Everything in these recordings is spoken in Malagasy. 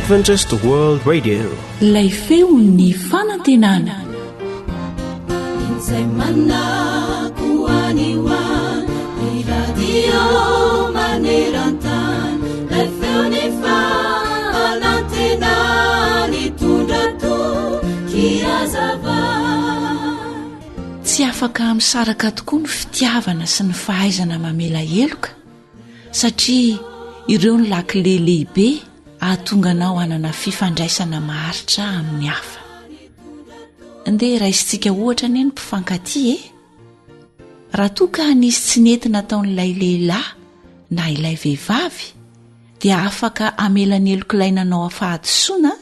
Adventist World Radio. Lay feon'ny fanantenana. Izay manakoaniwa ny radio maneran-tany lay feon'ny fanantenana nitondra tokiazava. Tsy afaka misaraka tokoa ny fitiavana sy ny fahaizana mamela heloka satria ireo ny lakile lehibe ahatonga anao hanana fifandraisana maharitra amin'ny hafa. Andeha raisintsika ohatra ny mpifankatia raha toa ka nisy tsy nentina ataon'ilay lehilahy na ilay vehivavy dia afaka amelany heloka ilay nanao fahadisoana,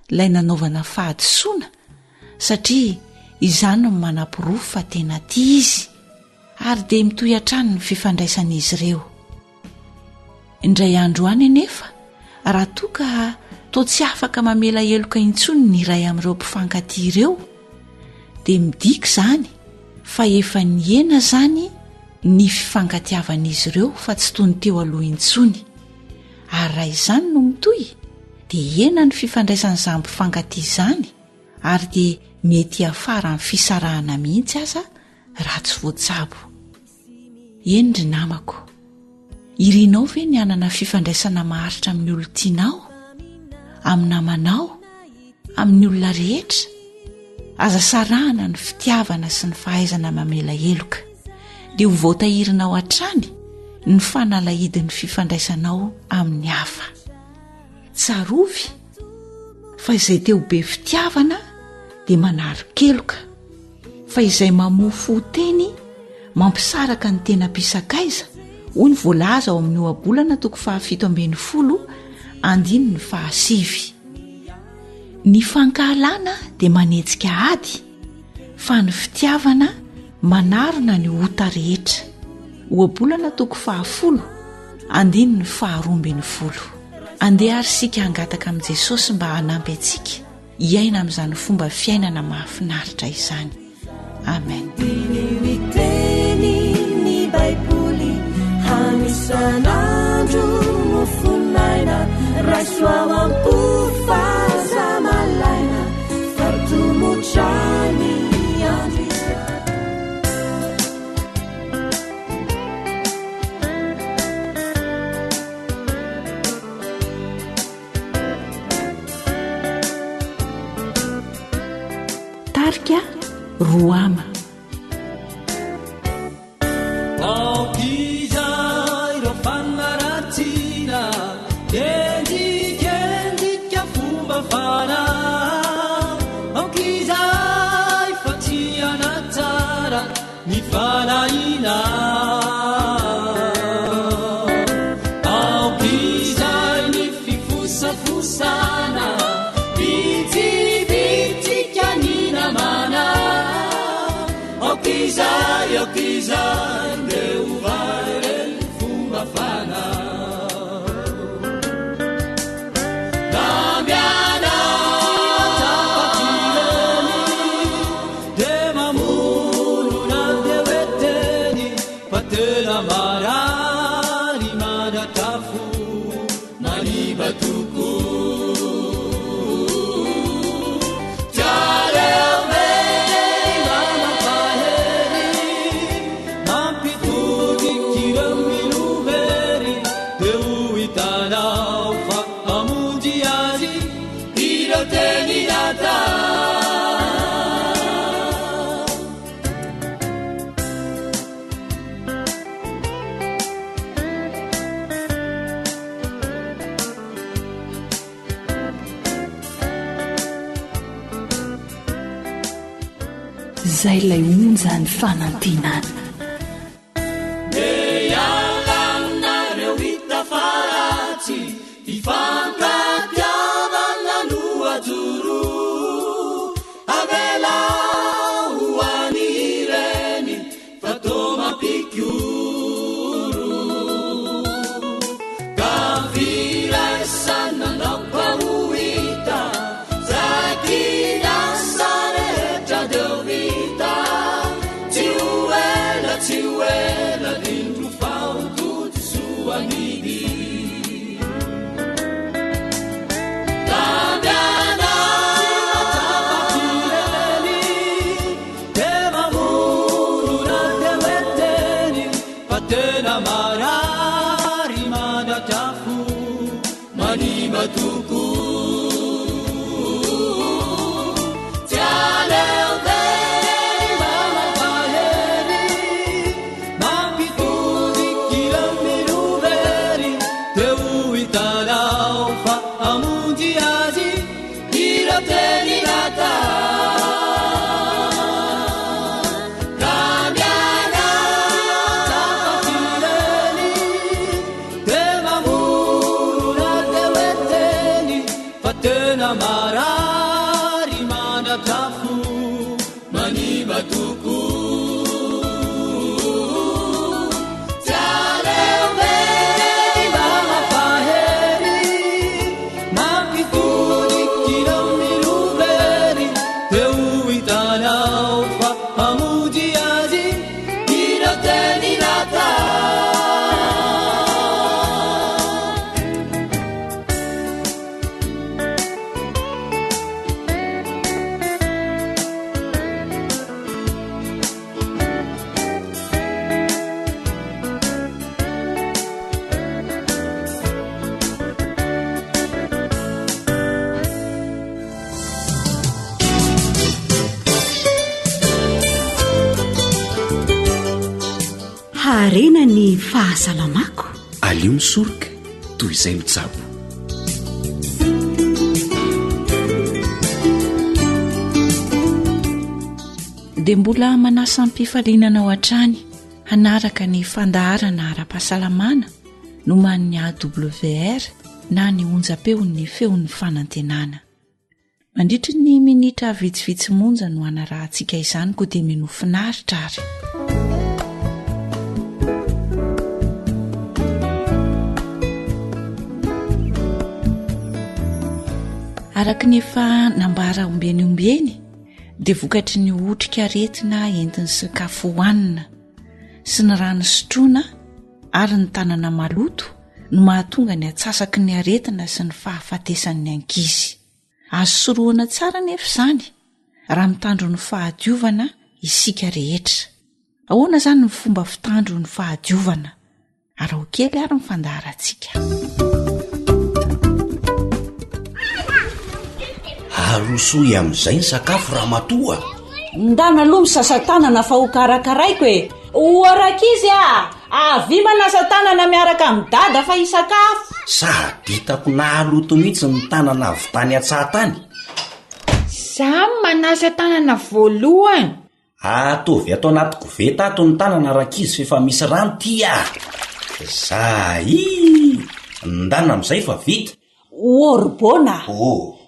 ilay nanaovana fahadisoana satria izany no manam-pirofo fa tena tia izy ary dia mitohy hatrany ny fifandraisan'izy ireo. Indray andro any anefa raha toa ka toa tsy afaka mamela heloka intsony ny iray amin'ireo mpifankatia ireo dia midika izany fa efa niena izany ny fifankatiavan'izy ireo fa tsy toy ny teo aloha intsony. Ary raha izany no mitohy dia hiena ny fifandraisan'izany mpifankatia izany ary dia mety afara amin'ny fisarahana mihitsy aza raha tsy voatsabo. Eny ry namako, irinao ve ny hanana fifandraisana maharitra amin'ny olona tianao, amin'ny namanao, amin'ny olona rehetra? Aza sarahana ny fitiavana sy ny fahaizana mamela heloka dia ho voatahirinao hatrany ny fanalahidin'ny fifandraisanao amin'ny hafa. Tsarovy fa izay teo be fitiavana dia manaro-keloka, fa izay mamofo teny mampisaraka ny tena mpisakaiza hoy ny voalaza ao amin'ny ohabolana 7:10 andiny ny 9. Ny fankahalana dia manetsika ady fa ny fitiavana manarona ny ota rehetra. Ohabolana 10 andiny ny 12. Andeha ary sika hangataka amin'i Jesosy mba hanampy antsika hiaina amin'izany fomba fiainana mahafinaritra izany. Amen. Hanisanandro mofinaina rasoamampufasamalaina fartumutrani andrisa Tarika Roama. Zay lay onja ny fanantenana. Dealanareo hita faratsy ifankatiavana no ajoro avela hoany ireny fatao mampikoro ka firaisana naoka ho hita zakina sarehetra deo vita tsy hoela lindro faototy soaniny marary mandatrafo manimba toko tsy aleoveny manapaheny mampitodikira milovery teo hitanao fa amonjy azy irateny nata marary mandatrafo manimba toko tsy aleoveny manapaheny mampitodikira milovery teo hitanao fa amonjy azy irateny nata harena ny fahasalamako alio misoroka toy izay mitsabo dia mbola manasa ampifalinana ao an-trany hanaraka ny fandaharana ara-pahasalamana no man'ny AWR na ny onjam-peon'ny feon'ny fanantenana. Mandritry ny minitra vitsivitsy monja no anarahantsika izany koa dia minofinaritra ary. Araka ny efa nambara ombeny dia vokatry ny otrika aretina entin'ny sakafo hohanina sy ny rano sotroina ary ny tanana maloto no mahatonga ny atsasaky ny aretina sy ny fahafatesan'ny ankizy. Azo soroana tsara nefa izany raha mitandro ny fahadiovana isika rehetra. Ahoana izany ny fomba fitandro ny fahadiovana? Arao kely ary ny fandaharantsika. arosoy amin'izay ny sakafo raha matoa. Ndana aloha misasatanana fa ho karakaraiko e. Oarakizy avy manasa tanana miaraka amin'ny dada fa hisakafo. Sady hitako nahaloto mihitsy ny tanana avy tany an-tsahatany. Zaho manasa tanana voalohany. Atovy ato anaty koveta ato ny tanana rakizy efa misy rano tia. Ndana amin'izay fa vita. Orbona.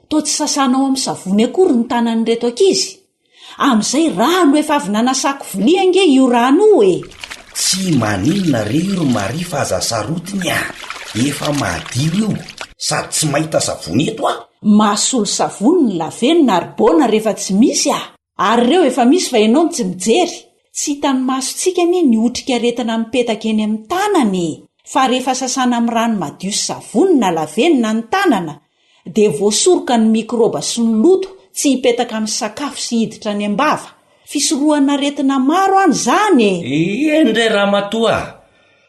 To tsy sasanao amin'ny savony akory ny tanany reto ankizy. Amin'izay rano efa avy nanasako vilia nge io rano e. Tsy maninona rery mari fa aza sarotiny efa madio io sady tsy mahita savony eto Mahasolo savony ny lavenina Arbona rehefa tsy misy ary reo efa misy fa ianao ny tsy mijery. Tsy hitany masontsika anie ny otrika aretina mipetaka eny amin'ny tanany. Fa rehefa sasana amin'ny rano madio sy savony na lavenina ny tanana dia voasoroka ny mikroba sy ny loto tsy hipetaka amin'ny sakafo sy hiditra any am-bava. Fisorohana aretina maro any zany e. Endre ramatoa.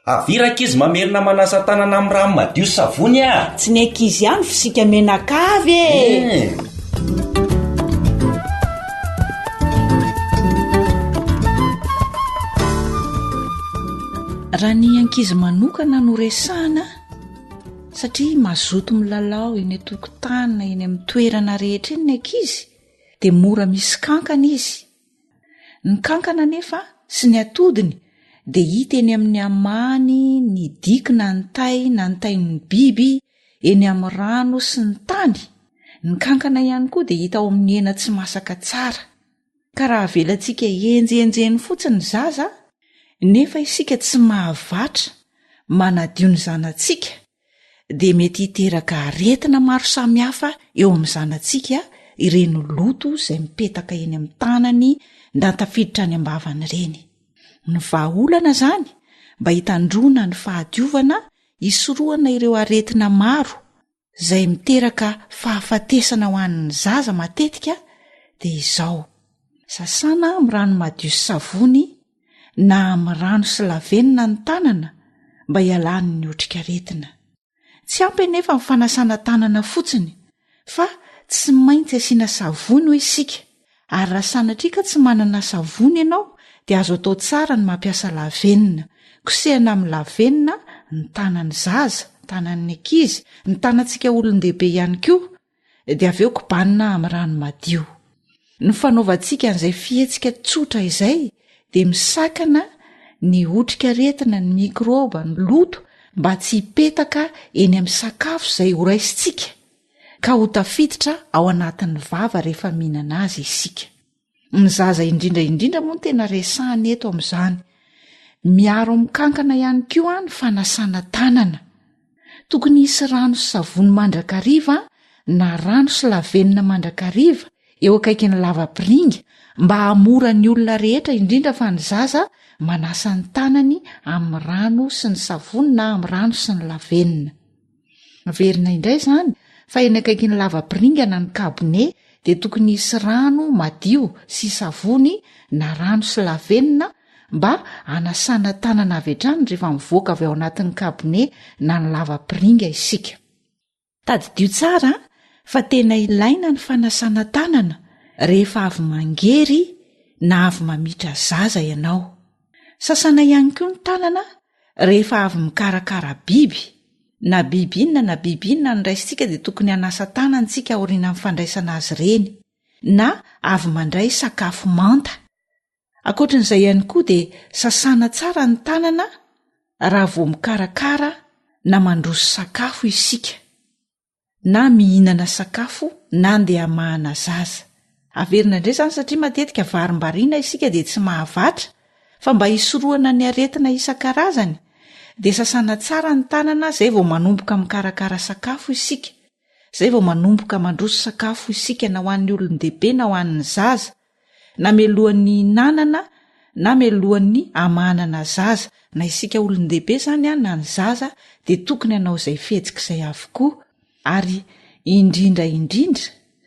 Avirakizy mamerina manasa tanana amin'ny rano madio sy savony Tsy ny ankizy ihany fisika menakavy e. Raha ny ankizy manokana no resahana satria mazoto milalao eny an-tokotany na eny amin'ny toerana rehetra eny ny ankizy dia mora misy kankana izy. Ny kankana nefa sy ny atodiny dia hita eny amin'ny amany, ny diky na ny tay na ny tain'ny biby, eny amin'ny rano sy ny tany. Ny kankana ihany koa dia hita ao amin'ny hena tsy masaka tsara. Ka raha avelantsika enjenjeny fotsiny zaza nefa isika tsy mahavatra manadio ny zanantsika dia mety hiteraka aretina maro samihafa eo amin'ny zanantsika ireny loto izay mipetaka eny amin'ny tanany na tafiditra any am-bavany ireny. Ny vahaolana izany mba hitandrona ny fahadiovana hisorohana ireo aretina maro izay miteraka fahafatesana ho an'ny zaza matetika dia izao: sasana amin'ny rano madio sy savony na amin'ny rano sy lavenina ny tanana mba hialany ny otrikaretina. Tsy ampy nefa ny fanasana tanana fotsiny fa tsy maintsy asiana savony ho isika, ary raha sanatria tsy manana savony ianao dia azo atao tsara ny mampiasa lavenina. Kosehana amin'ny lavenina ny tanany zaza, tanan'ny ankizy, ny tanantsika olon-dehibe ihany koa, dia avy eo kobanina amin'ny rano madio. Ny fanaovantsika an'izay fihetsika tsotra izay dia misakana ny otrikaretina, ny mikrôba, ny loto mba tsy hipetaka eny amin'ny sakafo izay horaisintsika ka ho tafiditra ao anatin'ny vava rehefa mihinana azy isika. Ny zaza indrindraindrindra moa no tena resahany eto amin'izany. Miaro mikankana ihany koa ny fanasana tanana. Tokony hisy rano sy savony mandrakariva na rano sy lavenina mandrakariva eo akaikin'ny lavapiringa mba hamora ny olona rehetra, indrindra fa ny zaza, manasa ny tanany amin'ny rano sy ny savony na amin'ny rano sy ny lavenina. Verina indray izany fa eny akaikin'ny lavapiringa na ny kabone dia tokony hisy rano madio sy savony na rano sy lavenina mba anasana tanana avy hatrany rehefa mivoaka avy ao anatin'ny kabone na ny lavapiringa isika. Tadidio tsara fa tena ilaina ny fanasana tanana rehefa avy mangery na avy mamitra zaza ianao. Sasana ihany koa ny tanana rehefa avy mikarakara biby, na biby inona na biby inona ny raisitsika dia tokony hanasa tanantsika aoriana amin'ny fandraisana azy ireny, na avy mandray sakafo manta. Ankoatran'izay ihany koa dia sasana tsara ny tanana raha vao mikarakara na mandroso sakafo isika, na mihinana sakafo na andeha hamahana zaza. Averina indray izany satria matetika varim-bariana isika dia tsy mahavatra, fa mba hisoroana ny aretina isan-karazany dia sasana tsara ny tanana izay vao manomboka mikarakara sakafo isika, izay vao manomboka mandroso sakafo isika na ho an'ny olon-dehibe na ho an'ny zaza, na mialohan'ny hinanana na mialohan'ny hamanana zaza, na isika olon-dehibe izany na ny zaza dia tokony hanao izay fihetsika izay avokoa. Ary indrindra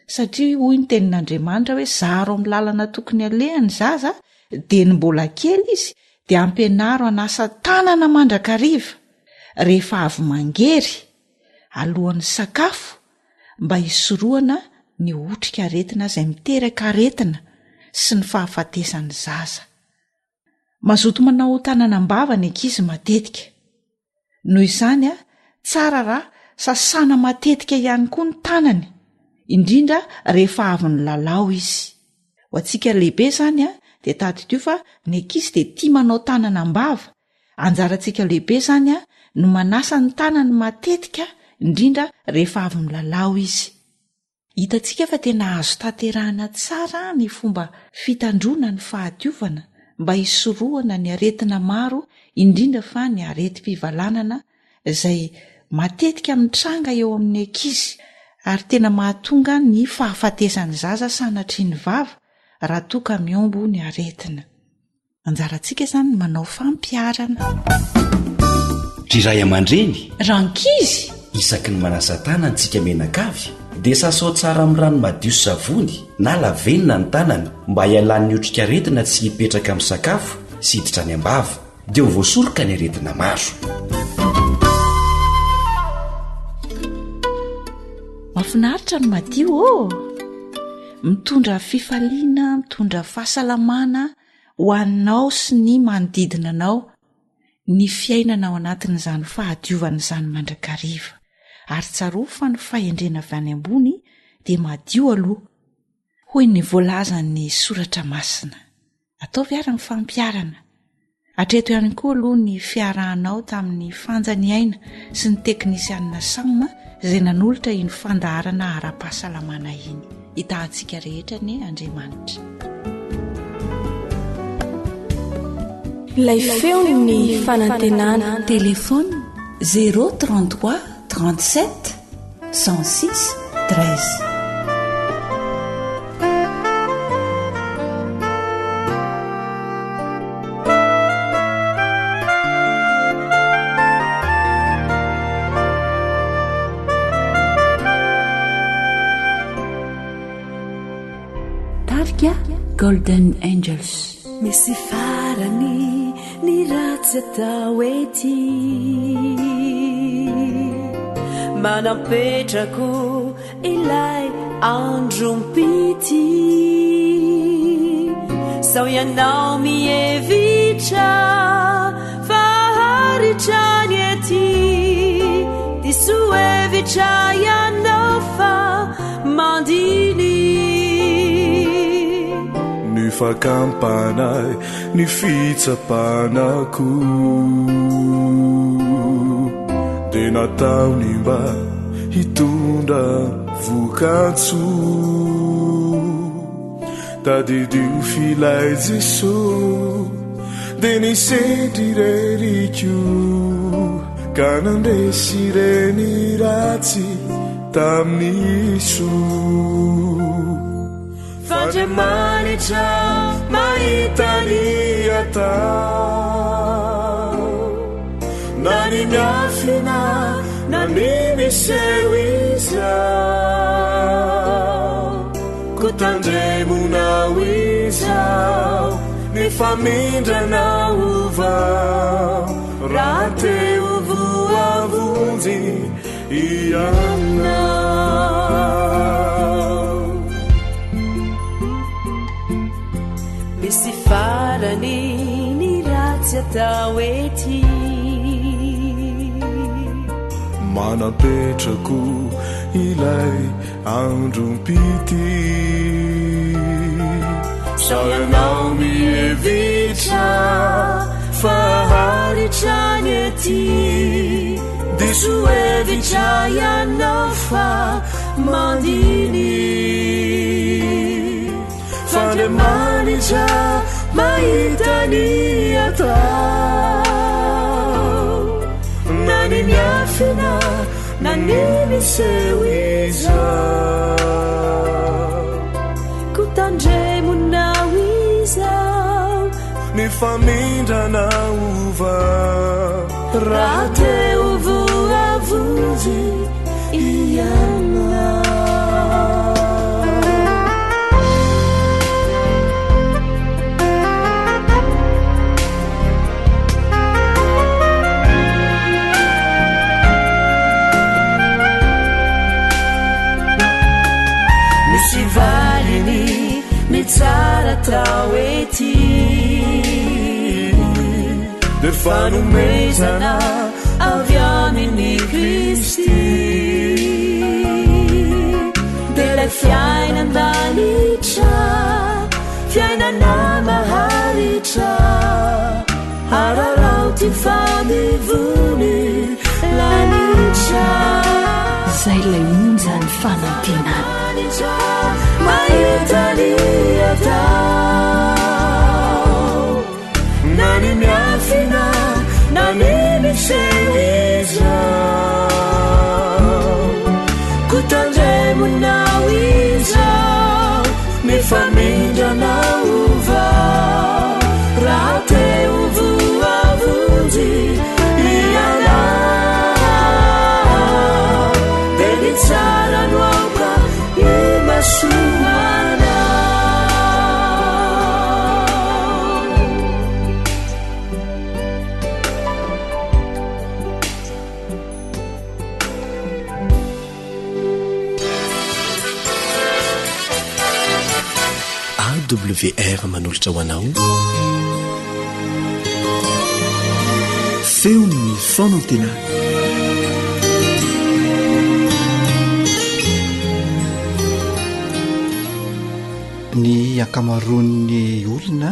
satria hoy ny tenin'Andriamanitra hoe zaro amin'ny lalana tokony alehany zaza dia ny mbola kely izy dia ampianaro hanasa tanana mandrakariva rehefa avy mangery alohan'ny sakafo mba hisoroana ny otrikaretina izay miteraka aretina sy ny fahafatesan'ny zaza. Mazoto manao tananam-bava ny ankizy matetika. Noho izany tsara raha sasana matetika ihany koa ny tanany, indrindra rehefa avy ny lalao izy. Ho antsika lehibe izany dia tadidio fa ny ankizy dia tia manao tananam-bava. Anjarantsika lehibe izany no manasa ny tanany matetika, indrindra rehefa avy milalao izy. Hitantsika fa tena azo tanterahana tsara ny fomba fitandrona ny fahadiovana mba hisoroana ny aretina maro, indrindra fa ny areti-pivalanana izay matetika mitranga eo amin'ny ankizy, ary tena mahatonga ny fahafatesan'ny zaza sanatria ny vava raha toa ka miombo ny aretina. Anjarantsika izany manao fampiarana. Ry ray aman-dreny, rankizy isaky ny manasa tanantsika menakavy dia sasao tsara amin'ny rano madio sy savony na lavenina ny tanana mba hialan'ny otrikaretina tsy hipetraka amin'ny sakafo sy hiditra any am-bava dia ho voasoroka ny aretina maro. Mahafinaritra ny madio mitondra fifaliana, mitondra fahasalamana ho anao sy ny manodidina anao ny fiainana ao anatin'izany fahadiovana izany mandrakariva. Ary tsaroa fa ny fahendrena avy any ambony dia madio aloha, hoy ny voalazan'ny soratra masina. Ataovy ary ny fampiarana. Hatreto ihany koa aloha ny fiarahanao tamin'ny fanjany aina sy ny teknisianina sama izay nanolotra iny fandaharana ara-pahasalamana iny. Hitantsika rehetra ny Andriamanitra. Ilay feo ny fanantenana. Telefony 033 37 106 13. Golden Angels. Misy farany ny ratsy atao ety manapetrako ilay andrompity sao ianao mievitra faharitrany ety disoevitra ianao fa mandiny ny fakampanay ny fitsapanako de nataony mba hitondra vokatso tadidio filay Jesosy de nisendry reriko ka nandresy reny ratsy tamin'iso fandriamanitra mahitany atao na ny miafina na ny miseho izao kutandremunao izao ny famindrana ovao raha teo voavonjy ianao misy farany ny ratsy atao ety manapetrako ilay andrompity sao ianao mievitra faharitrany ety disoevitra ianao fa mandiny fandriamanitra mahitany atao na ny miafina na ny miseho izao kutandremunao izao ny famindrana ovao raha teo voavonjy ianao valiny mitsara tao ety de fanomezana avy aminy Kristy de lay fiainandanitra fiainana maharitra ararao ty fanivony lanitra zay lay onjany fanantenana mahitany atao na ny miafina na ny miseho izao kutandremunao izao ny famindrana ovao raha teo voavonjy ianao de ny tsara noaoka imasoana AWR manolotra ho anao feon'ny fonantenana ny ankamaroan'ny olona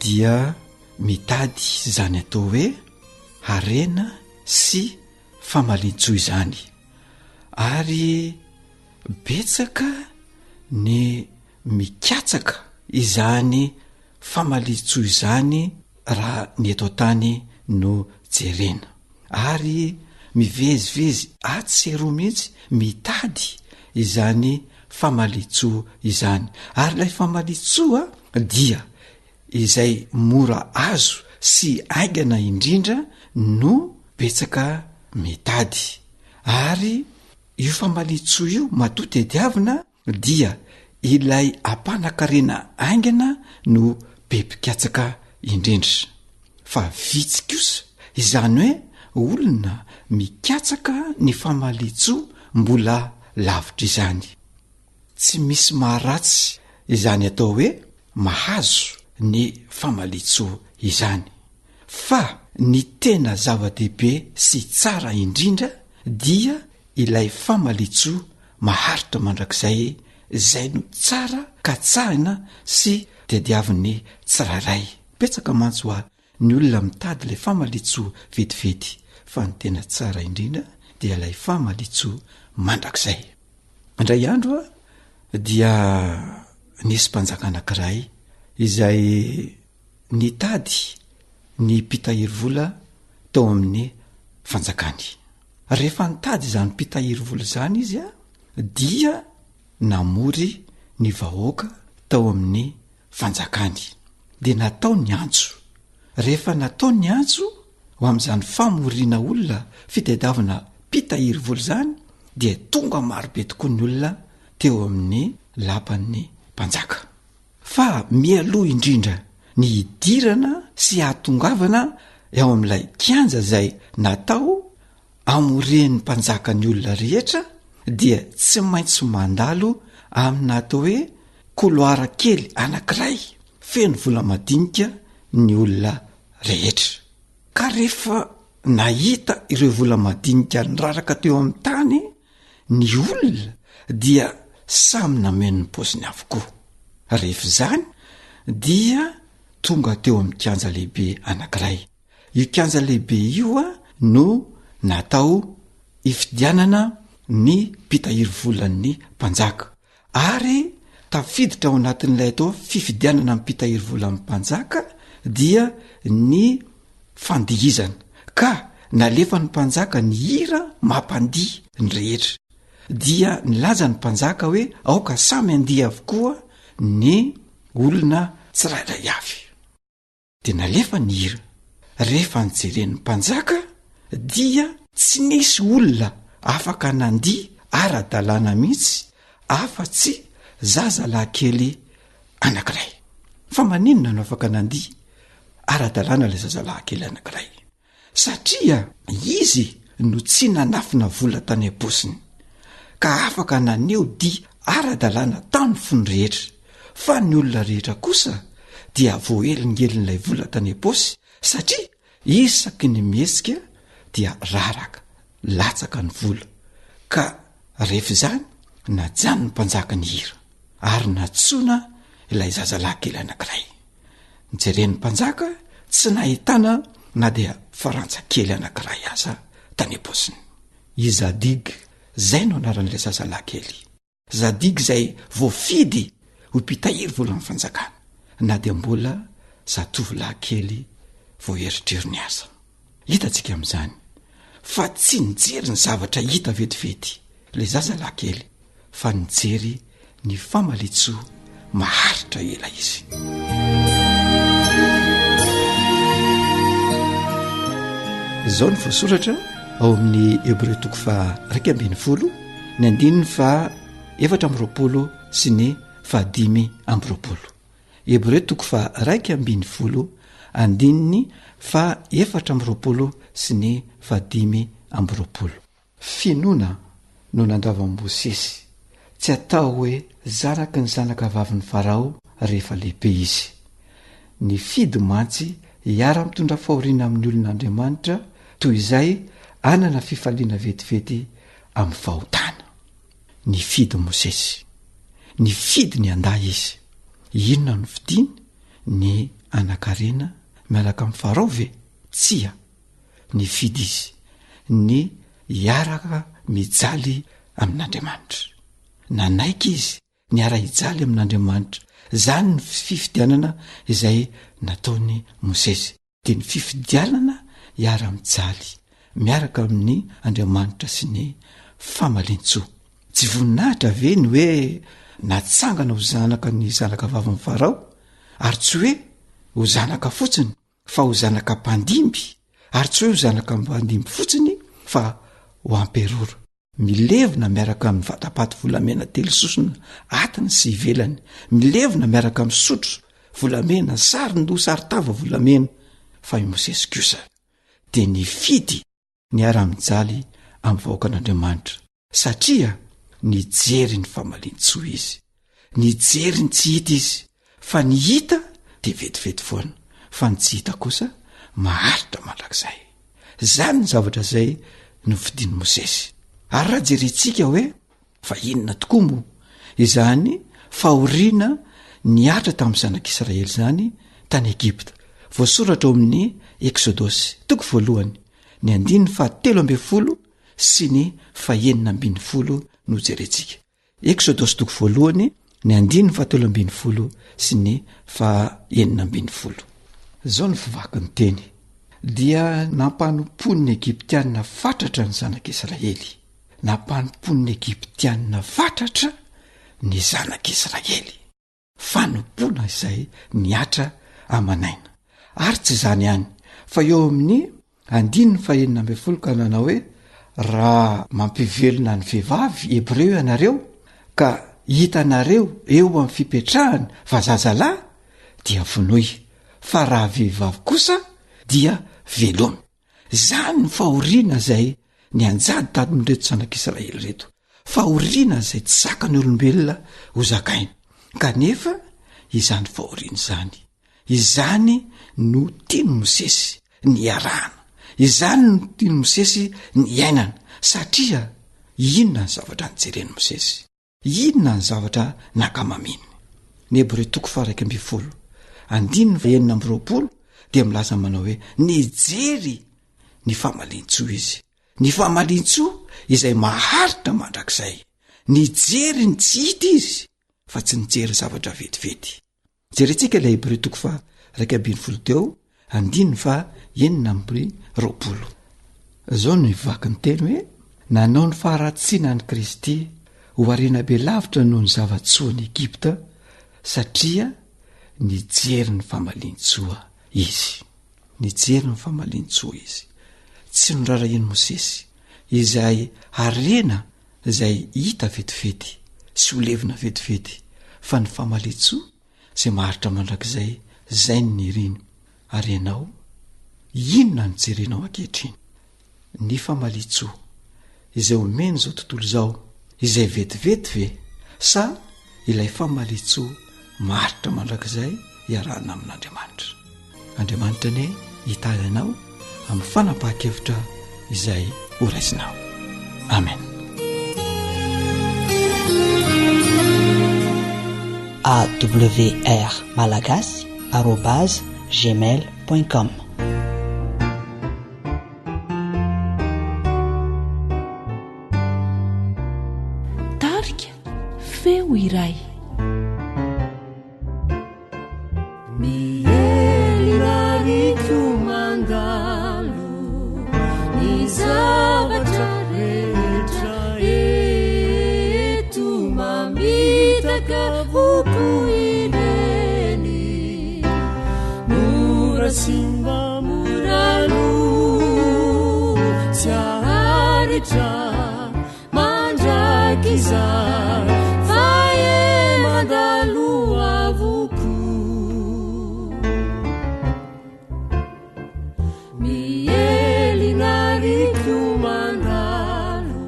dia mitady zany atao hoe harena sy famalintsoi zany ary betsaka ny mikatsaka izany famalintsoi zany raha ny eto tany no jerena ary mivezivezy atsero mihitsy mitady izany famalitso izany ary lay famalitsoa dia izay mora azo sy aingana indrindra no betsaka mitady ary io famalitso io matoa diavina dia ilay apanakarena aingana no be mpikatsaka indrindra fa vitsy kosa izany hoe olona mikatsaka ny famalitso mbola lavitra izany. Tsy misy maharatsy izany atao hoe mahazo ny famalitso izany, fa ny tena zava-dehibe sy tsara indrindra dia ilay famalitso maharitra mandrakizay, izay no tsara ka tsahina sy diadiavin'ny tsirairay. Petsaka mantsy hoa ny olona mitady ilay famalitso vetivety, fa ny tena tsara indrindra dia ilay famalitso mandrakizay. Indray andro dia nisy mpanjaka anankiray izay nitady ny mpitahiry vola tao amin'ny fanjakany. Rehefa nitady izany mpitahiry vola izany izy dia namory ny vahoaka tao amin'ny fanjakany, dia natao ny antso. Rehefa natao ny antso ho amin'izany famoriana olona fitadiavana mpitahiry vola izany, dia tonga marobe tokoa ny olona teo amin'ny lapan'ny mpanjaka. Fa mialoha indrindra ny hidirana sy hatongavana eo amin'ilay kianja izay natao amoren'ny mpanjaka ny olona rehetra, dia tsy maintsy mandalo amina atao hoe koloara kely anankiray feno vola madinika ny olona rehetra. Ka rehefa nahita ireo vola madinika niraraka teo amin'ny tany, ny olona dia samy nameno ny paosiny avokoa. Rehefa izany dia tonga teo amin'ny kianja lehibe anankiray. Io kianja lehibe io no natao ifidianana ny mpitahiry volan'ny mpanjaka, ary tafiditra ao anatin'ilay atao fifidianana ny mpitahiry volan'ny mpanjaka dia ny fandihizana, ka nalefa ny mpanjaka ny hira mampandihy ny rehetra. Dia nilaza ny mpanjaka hoe aoka samy andihy avokoa ny olona tsirairay avy. Dia nalefa ny hira. Rehefa nijeren'ny mpanjaka dia tsy nisy olona afaka nandihy ara-dalàna mihitsy afa-tsy zazalahy anankiray. Fa maninona no afaka nandihy ara-dalàna ilay zazalahy kely anankiray? Satria izy no tsy nanafina vola tany am-paosiny, ka afaka naneho dia ara-dalàna tany fony rehetra. Fa ny olona rehetra kosa dia voahelingelin'ilay vola tany am-paosy, satria isaky ny mihetsika dia raraka latsaka ny vola. Ka rehefa izany najano ny mpanjaka ny hira, ary natsoina ilay zazalahy kely anankiray. Nijeren'ny mpanjaka tsy nahitana na dia farantsa kely anankiray aza tany am-paosiny. I Zadig, zay no anaran'ilay zazalahy kely. Zadig zay voafidy ho mpitahiry vola amin'ny fanjakana, na dia mbola zatovolahy kely vao eritreriny aza. Hitantsika amin'izany fa tsy nijery ny zavatra hita vetivety ilay zazalahy kely, fa nijery ny famalitso maharitra ela izy. Izao ny voasoratra ao amin'ny Hebreo 2:20, ny 9:7 sy ny 5:20. Hebreo 2:20, andininy 4:20 sy ny 5:20. Finoana no nandravan'i Mosesy, tsy atao hoe zanaky ny zanaka vavin'ny Farao rehefa lehibe izy. Ny fidy mantsy hiara mitondra fahoriana amin'ny olon'Andriamanitra, toy izay anana fifaliana vetivety amin'ny fahotana. Ny fidy Mosesy, ny fidy ny andahy izy. Inona no fidiny? Ny anakarena miaraka amin'ny Farao ve? Tsia, ny fidy izy ny hiaraka mijaly amin'Andriamanitra. Nanaiky izy niara hijaly amin'Andriamanitra. Zany ny fifidianana izay nataony Mosesy, dia ny fifidianana hiara mijaly miaraka amin'ny Andriamanitra sy ny famalintsoa. Tsy voninahitra ve ny hoe natsangana ho zanaka ny zanaka vavin'ny Farao, ary tsy hoe ho zanaka fotsiny fa ho zanaka mpandimby, ary tsy hoe ho zanaka mpandimby fotsiny fa ho amperora, milevina miaraka amin'ny vatapaty volamena telo sosona atiny sy ivelany, milevina miaraka amin'ny sotro volamena, sary ndo sary tava volamena, fa i Mosesy kosa dia nifidy ny ara-mijaly amin'ny vahoakan'Andriamanitra satria nijery ny famalian-tsoa izy, nijery ny tsy hita izy, fa ny hita dia vetivety foana, fa ny tsy hita kosa maharitra mandrakizay. Zany ny zavatra izay novidian'i Mosesy. Ary raha jerentsika hoe fa inona tokoa moa izany fahoriana niatra tamin'ny zanak'Israely zany tany Egipta. Voasoratra ao amin'ny Eksodosy toko voalohany ny 13 sy ny 9 no jerentsika. Eksodosy toko voalohany ny 13 sy ny 9. Zao ny fivakin'ny teny: dia nampanompon'ny Egiptianina fatratra ny zanak'Israely, nampanompon'ny Egiptianina fatratra ny zanak'Israely. Fanompoana izay niatra amanaina. Ary tsy zany ihany, fa eo amin'ny 9 ka nanao hoe raha mampivelona ny vehivavy Hebreo ianareo ka hitanareo eo amin'ny fipetrahany fa zazalahy dia vonoy, fa raha vehivavy kosa dia velomy. Zany ny fahoriana izay ny anjady tamin'ireto zanak'Israely reto, fahoriana izay tsy zakany olombelona ho zakaina. Kanefa izany fahoriana izany, izany no tiany Mosesy ny arahana, izany no tiany Mosesy ny iainana. Satria inona ny zavatra nijereny Mosesy, inona ny zavatra nakamaminy. Ny Hebreo toko 1:20 dia milaza manao hoe nijery ny famalian-tsoa izy, ny famalian-tsoa izay maharitra mandrakizay, nijery ny tsy hita izy fa tsy nijery zavatra vetivety. Jerentsika ilay Hebreo toko 1:20 teo 9:20. Zao ny vakin'ny teny hoe nanao ny faharatsiana ny Kristy ho ariana be lavitra noho ny zavatsoa ny Egipta satria nijery ny famalian-tsoa izy, nijery ny famalian-tsoa izy. Tsy norarahin'i Mosesy izay harena izay hita vetivety sy ho levina vetivety, fa ny famalian-tsoa izay maharitra mandrakizay, zay ny niriny. Ary ianao inona ny jerenao ankehitriny? Ny famalian-tsoa izay omeny zao tontolo zao izay vetivety ve, sa ilay famalian-tsoa maharitra mandrakizay iarahana amin'Andriamanitra? Andriamanitra ne hitananao amin'ny fanapahan-kevitra izay horaisinao. Amen. AWR Malagasy @gmail.com. Tarika feo iray. Mielinariko mandalo ny zavatra rehetra eto mamitaka voko ireny, mora simba morano tsy aharitra mandrakizay fa e mandalo avoko. Mielinariko mandalo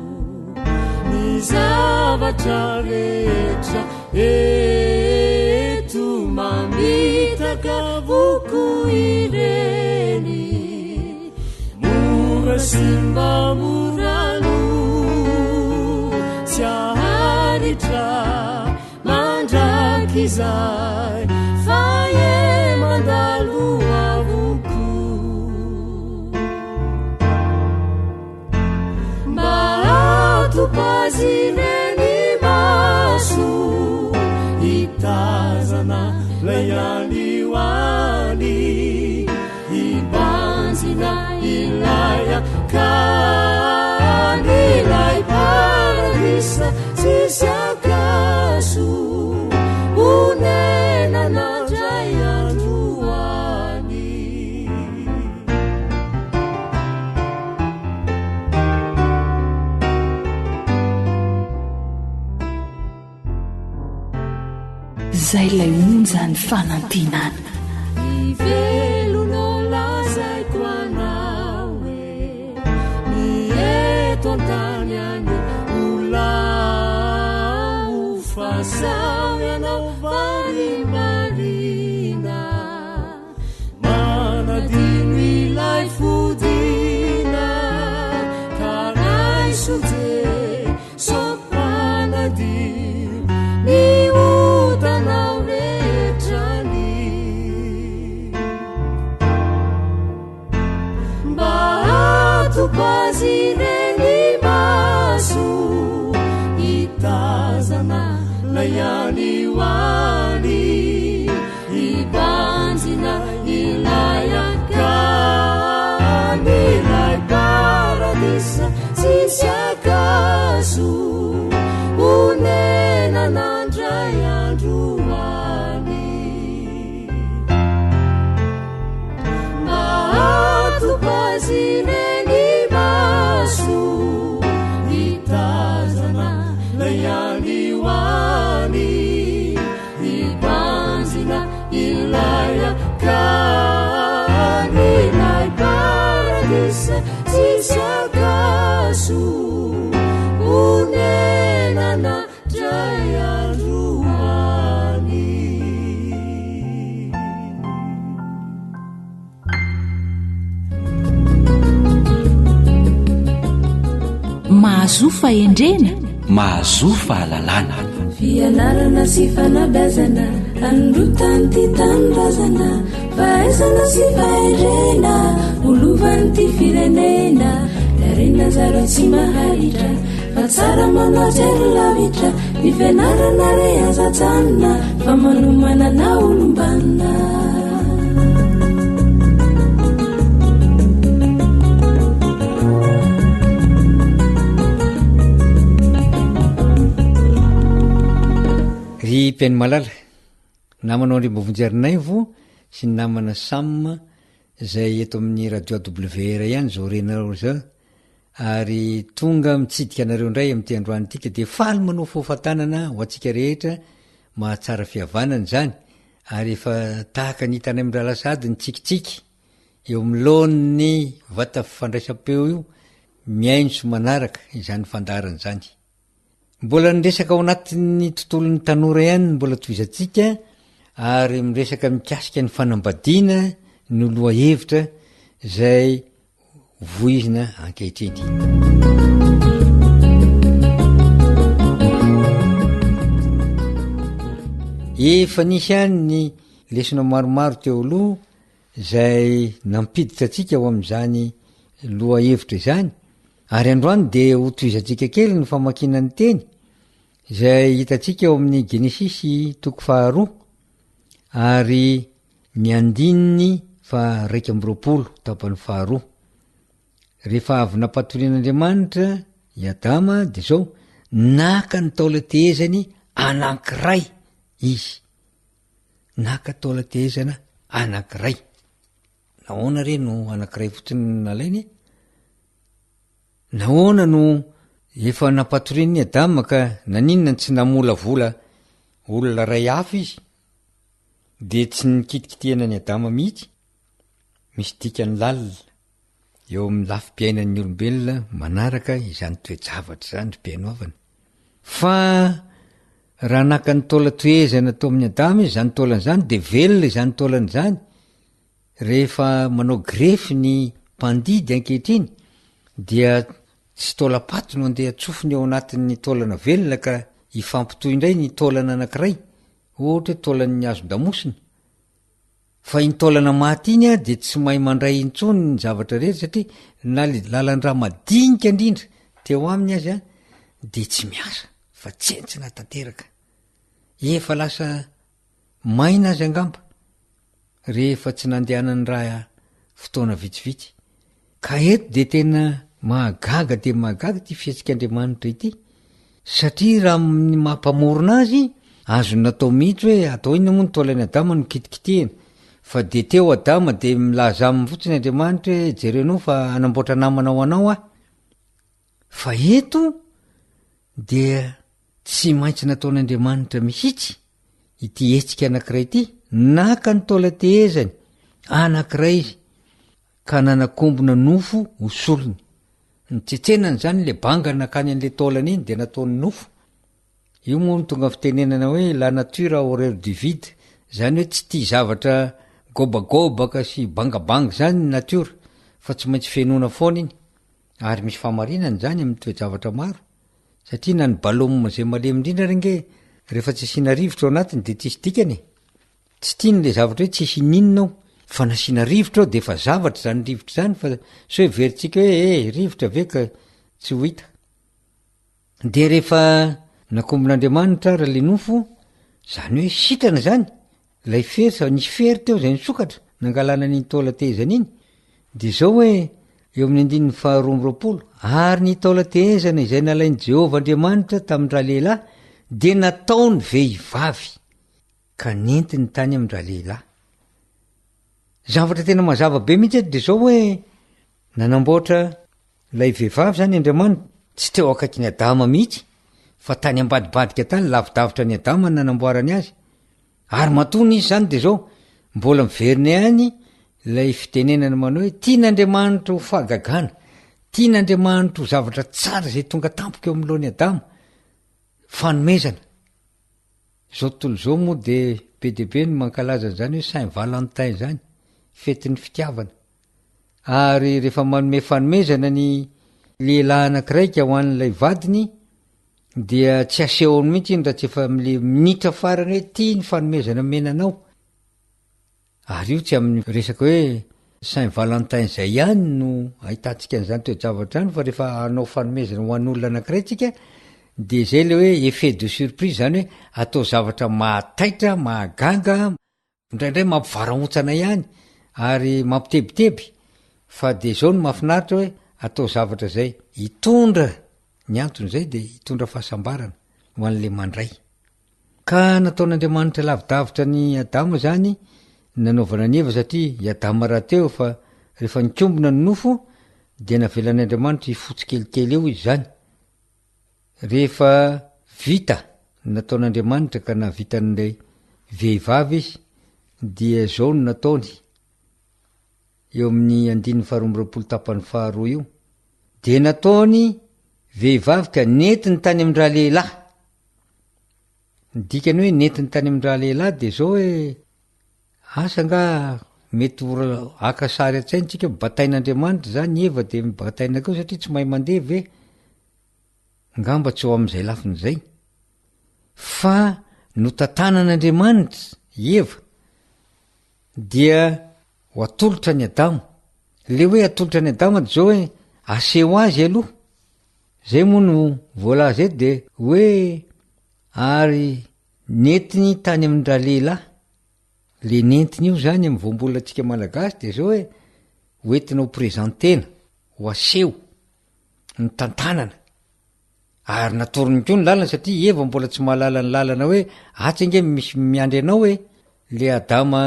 ny zavatra rehetra eto mamitaka voko ireny, mora simba morano tsy aharitra mandrakizay fa e mandalo avoko. Mba atopazireny maso hitazana lay anioany, hibanjina ilaya kanilay paradisa tsisy akaso onenana dray androany. Zay lay onja ny fanantenana. Ivelonao tanyany olao fasayanao varimarina manadino ilay fodina karaisoje sopanadio niotanao rehetrany mba atopazireny maso itazana layaniwani ibanzina ilayakani ilay paradisa sisiakaso unenanandray androany maatopazireny maso itazana layaniwani ibanzina ilayakani ilay paradisa sisiakaso unenana dray androany mahazo fahendrena mahazo fahalalana fianarana sy fanabazana androtany ty tanindrazana fahaizana sy fahendrena olovany ty firenena darena zaro tsy maharitra fa tsara manajery lavitra ny fianarana re azajanona fa manomanana olombanina ry mpiainy malala namanao andrimbovonjerinay vo sy ny namana samma zay eto amin'ny radio AWR ihany zao renareo zao ary tonga mitsidika anareo ndray am'ty androany tika de faly manao fofantanana ho atsika rehetra mahatsara fihavanana zany ary efa tahaka nyhitanay amdralasady ny tsikitsiky eo am'lonny vata fifandraisam-peo io miaino sy manaraka izany fandarany zany mbola niresaka ao anatin'ny tontolon'ny tanora ihany mbola toizatsika ary miresaka mikasika ny fanambadiana ny loha hevitra zay voizina ankehitriny efa nisy any ny lesona maromaro teo aloha zay nampiditra atsika ao am'izany loha hevitra izany ary androany de ho toizatsika kely ny famakinany teny zay hitatsika eo amin'ny genesisy 2 ary ny andininy fa 2 tapany 2 rehefa avy nampatorin'Andriamanitra i Adama de zao naka ny taolatehezany anankiray izy naka taolatehezana anankiray nahoana re no anankiray fotsiny nalainy nahoana no efa nampatorin'ny Adama ka naninona tsy namolavola olona ray hafa izy de tsy nikitikitiana ny Adama mihitsy misy dikany lalina eo amin'ny lafi-piainan'ny olombelona manaraka izany toejavatra zany ry mpiainoavana fa raha naka ny taolatoezana tao amin'ny Adama izy zany taolany zany de velona izany taolany zany rehefa manao grefy ny mpandidy ankehitriny dia tsy taolapato no andeha tsofony ao anatin'ny taolana velona ka ifampitoy indray ny taolana anankiray ohatra hoe taolan'ny hazon-damosina fa iny taolana maty iny a de tsy mahay mandray intsony ny zavatra rehetra satria na lalan-draha madinika indrindra teo aminy azy a de tsy miasa fa tsentsina tanteraka efa lasa maina azy angamba rehefa tsy nandehanany raha fotoana vitsivitsy ka eto de tena mahagaga de mahagaga ty fihetsik'Andriamanitra ity satria raha ny mampamorona azy azo natao mihitsy hoe atao iny moa ny taolany Adama no kitikitihana fa de teo Adama de milaza aminy fotsiny Andriamanitra hoe jerenao fa anamboatra namanao anao fa eto dia tsy maintsy nataon'Andriamanitra mihitsy ity hetsika anankiray ity naka ny taolatehezany anankiray izy ka nanakombona nofo hosolony nytsetsehnan zany le bangana kany an'le taolana iny de nataony nofo. Io moa tonga fitenenana hoe la nature horreur du vide, zany hoe tsy tia zavatra gobagobaka sy bangabanga zany ny natiora fa tsy maintsy fenona foana iny. Ary misy famarinany zany amin'ny toejavatra maro, satria na ny baloma zay malemy indrindra renge rehefa tsy asiana rivotra ao anatiny de tsisy dikany. Tsy tiany le zavatra hoe tsisy ninonao, fa nasiana rivotra ao de fa zavatra zany rivotra zany, fa so hoe veritsika hoe rivotra ve ka tsy ho hita. De rehefa nakombon'Andriamanitra raha le nofo, zany hoe sitrana zany, lay fery nisy fery teo zay nisokatra nangalana ny taola tehezana iny, de zao hoe eo amin'ny 220 ary ny taola tehezana izay nalain'i Jehova Andriamanitra tamin'ny lehilahy de nataony vehivavy ka nentiny tany amin'ny lehilahy. Zavatra tena mazava be mihitsy de zao hoe nanamboatra lay vehivavy zany Andriamanitra tsy teo akaiky ny Adama mihitsy, fa tany ambadibadika tany lavidavitra ny Adama nanamboarany azy. Ary matony izy zany de zao mbola miverina ihany lay fitenenana manao hoe tian'Andriamanitra ho fahagagana, tian'Andriamanitra ho zavatra tsara zay tonga tampoka eo amin'ny lohan'ny Adama, fanomezana. Zao tontolo zao moa de be de be ny mankalaza zany hoe Saint Valentin zany, fetin'ny fitiavana. Ary rehefa manome fanomezana ny lehilahy anakiraika ho an'ilay vadiny, dia tsy asehony mihitsy iny raha tsy efa am'le minitra farany hoe tia ny fanomezana menanao. Ary io tsy amin'ny resaka hoe Saint Valentin zay ihany no ahitantsika an'izany toejavatra any, fa rehefa hanao fanomezana ho an'olona anakiray tsika, de zay le hoe effet de surprise, zany hoe atao zavatra mahataitra, mahagaga, indraindray mampivarantsana ihany ary mampitebiteby, fa de zao no mahafinaritra hoe atao zavatra zay hitondra ny antony zay de hitondra fahasambarana ho an'le mandray. Ka nataon'Andriamanitra lavidavitra ny Adama zany, nanaovana ny Eva satria i Adama raha teo, fa rehefa nikombona ny nofo de navelan'Andriamanitra hifotsy kelikely eo izy zany. Rehefa vita nataon'Andriamanitra ka navita n'ilay vehivavy izy, dia zao no nataony eo amin'ny 220 tapany faharoa io, de nataony vehivavy ka nentiny tany amin'ny raha lehilahy. Dikany hoe nentiny tany amin'ny raha lehilahy de zao hoe asa nga mety aka sary an-tsainy tsika batain'Andriamanitra zany Eva de mibataina keo satria tsy mahay mandeha ve, ngamba tsy ho am'izay lafin'izay, fa no tantanan'Andriamanitra Eva dia ho atolotra ny Adama. Le hoe atolotra ny Adama de zao hoe aseho azy aloha, zay moa no voalaza eto de hoe ary nentiny tany amin'ny raha lehilahy. Le nentiny io zany amin'ny voambola antsika malagasy de zao hoe hoentinao prezantena, ho aseho ny tantanana. Ary natorony ko ny lalana satria Eva mbola tsy mahalala ny lalana hoe atsy ange misy miandry anao hoe le Adama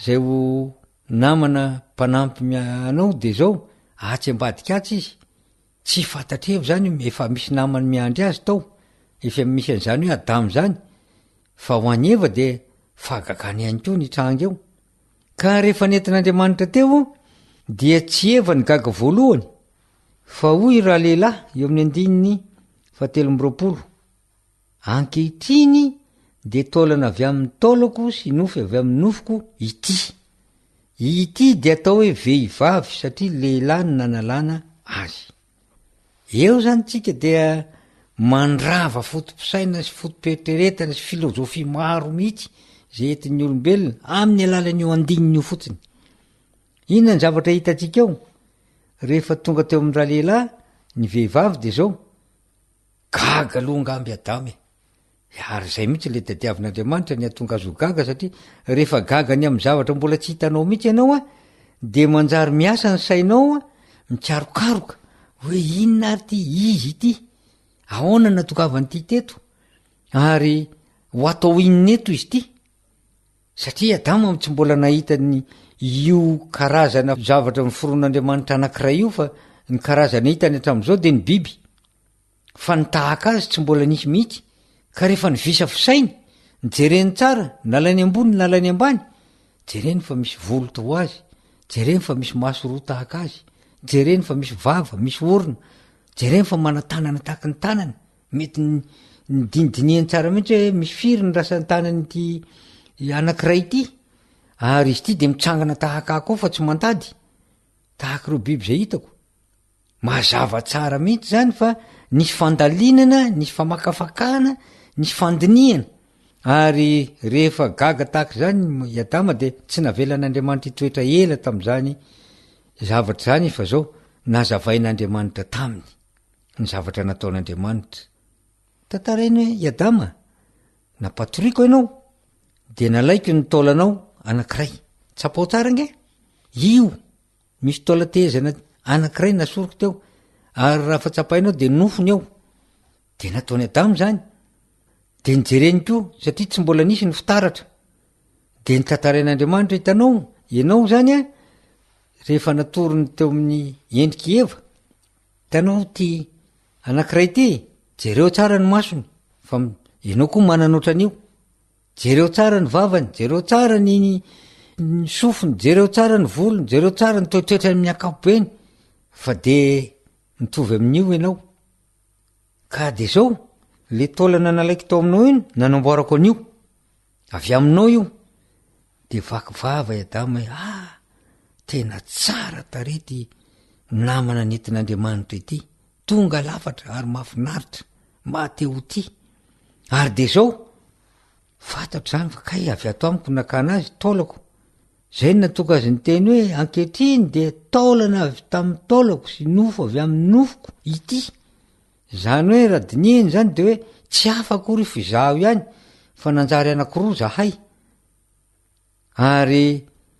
zay ho namana mpanampy anao de zao atsy ambadikatsy izy, tsy fantatr' Eva zany efa misy namany miandry azy tao, efa misy an'izany hoe Adama zany, fa ho an'ny Eva de fahagagany ihany koa ny tranga eo. Ka rehefa nentin'Andriamanitra teo dia tsy Eva ny gaga voalohany, fa hoy raha lehilahy eo amin'ny 220. Ankehitriny de taolana avy amin'ny taolako sy nofy avy amin'ny nofoko ity. Ity de atao hoe vehivavy satria lehilahy ny nanalana azy. Eo zany tsika dia mandrava fotopisaina sy fotoperitreretana sy filozofia maro mihitsy zay entin'ny olombelona amin'ny alalan'io andininy io fotsiny. Inona ny zavatra hitantsika eo? Rehefa tonga teo amin'ny raha lehilahy ny vehivavy de zao gaga aloha ngamby Adama. Ary zay mihitsy le tadiavin'Andriamanitra ny atonga azo gaga, satria rehefa gaga ny amin'ny zavatra mbola tsy hitanao mihitsy ianao de manjary miasa ny sainao mikarokaroka hoe inona ary ty, izy ity, ahoana natokavany ty teto, ary ho atao inona eto izy ty, satria Adama tsy mbola nahita ny io karazana zavatra miforon'Andriamanitra anakiray io, fa ny karazana hitany hatramin'izao de ny biby, fa ny tahaka azy tsy mbola nisy mihitsy. Ka rehefa nivisa fisainy, nijereny tsara, nalany ambony nalany ambany, jereny fa misy volo to azy, jereny fa misy maso roa tahaka azy, jereny fa misy vava misy orona jereny fa mana-tanana tahaky ny tanany mety nydinidiniany tsara mihitsy hoe misy firy ny rasan'ny tanany ty anankiray ity ary izy ity de mitsangana tahakako ao fa tsy mantady tahaky reo biby zay hitako mazava tsara mihitsy zany fa nisy fandalinana nisy famakafakana nisy fandiniana ary rehefa gaga tahaky zany iadama de tsy navelan'andriamanitra itoetra ela tam'zany zavatra zany fa zao nazavain'andriamanitra taminy ny zavatra nataon'andriamanitra tantarainy hoe iadama napatoriko ianao de nalaiko ny taolanao anankiray tsapao tsara nge io misy taola tehezana anankiray nasoroko teo ary raha fa tsapainao de nofony ao de nataony adamo zany de nijereny ko satria tsy mbola nisy ny fitaratra de nitantarain'andriamanitra hitanao ianao zany a rehefa natorony teo amin'ny endriky eva hitanao ty anankiray ty jereo tsara ny masony fa ianao koa mananoatran'io jereo tsara ny vavany jereo tsara ny sofony jereo tsara ny volony jereo tsara ny toetoetra ny miakapobeny fa de mitovy amin'io ianao ka de zao le taolana nalaiky tao aminao iny nanamboarako an'io avy aminao io de vakivava iadama hoe tena tsara tarety namana nentin'andriamanitra ity tonga lafatra ary mahafinaritra mateo ty ary de zao fantatro zany fa kay avy ato amiko nakana azy taolako zay n natoka azy ny teny hoe ankehitriny de taolana avy tamin'ny taolako sy nofo avy amin'ny nofoko ity zany hoe raha dinieny zany de hoe tsy afakory fizaho ihany fa nanjary anakiroa zahay ary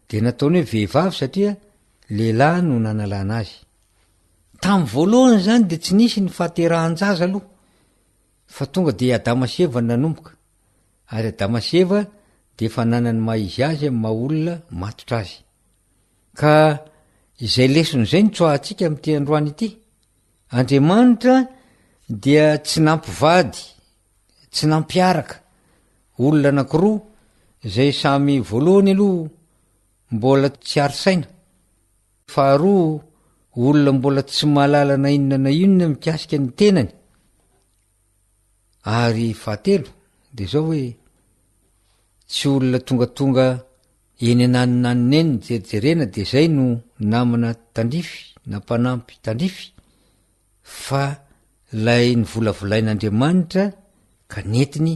de nataony hoe vehivavy satria lehilahy no nanalana azy tamin'ny voalohany zany de tsy nisy ny fahaterahan-jaza aloha fa tonga de adama sy eva nanomboka ary adama sy eva de efa nanany maizy azy amin'ny maha-olona matotra azy ka izay lesony zay nitsoahantsika amin'ity androany ity Andriamanitra dia tsy nampivady tsy nampiaraka olona anakiroa zay samy voalohany aloha mbola tsy arisaina faharoa olona mbola tsy mahalala na inona na inona mikasika ny tenany ary fahatelo de zao hoe tsy olona tongatonga eny ananinanina eny jerijerena de zay no namana tandrify na mpanampy tandrify fa lay ny volavolain'Andriamanitra ka netiny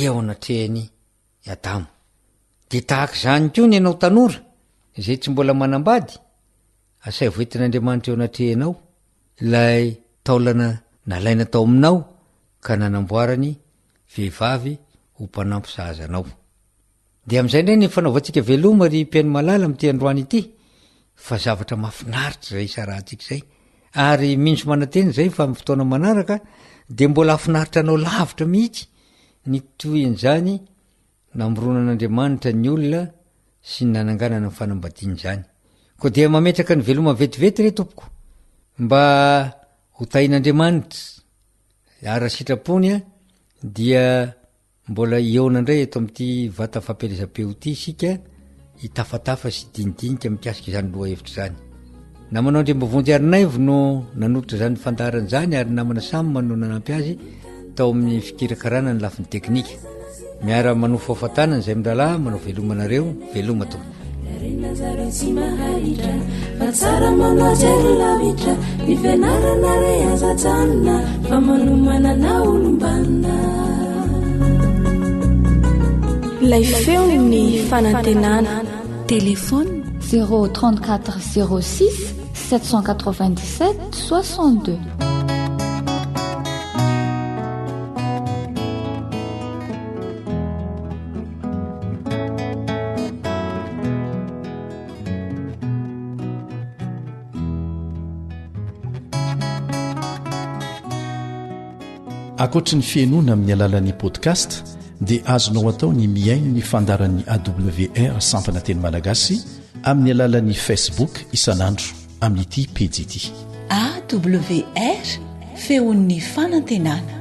eo anatrehany Adamo de tahaka zany koa ny ianao tanora zay tsy mbola manambady asay voentin'Andriamanitra eo anatrehanao lay taolana nalaina tao aminao ka nanamboarany vehivavy ho mpanampy sahazanao de am'izay ndray ny fanaovantsika veloma ry mpiaino malala am'ty androany ity fa zavatra mahafinaritra zay isarahantsika zay ary mindro mananteny zay fa amin'ny fotoana manaraka de mbola afinaritra anao lavitra mihitsy ny toin'zany namoronan'Andriamanitra ny olona sy ny nananganana ny fanambadiany zany ko dia mametraka ny veloma vetivety re tompoko mba hotain'Andriamanitra ara sitrapony a dia mbola eona ndray eto amin'ity vata fampelezam-peo ty isika hitafatafa sy dinidinika mikasika izany loha hevitra zany namanao ndrembavonjy arinaivo no nanototra zany fandarany zany ary namana samy manao nanampy azy tao amin'ny fikirakarana ny lafin'ny teknika miara manofo afatanana zay miralahy manao velomanareo veloma tompo Nazaretsy maharitra fa tsara manajery lavitra ny fianarana re azajanona fa manomanana olombanina lay feony fanantenana téléphone 034 06 797 62 akoatra ny fiainoana amin'ny alalan'ni podcast dia azonao atao ny miaino ny fandaran'ny awr sampana teny malagasy amin'ny alalan'ni facebook isanandro amin'ity pejy ity awr feon'ny fanantenana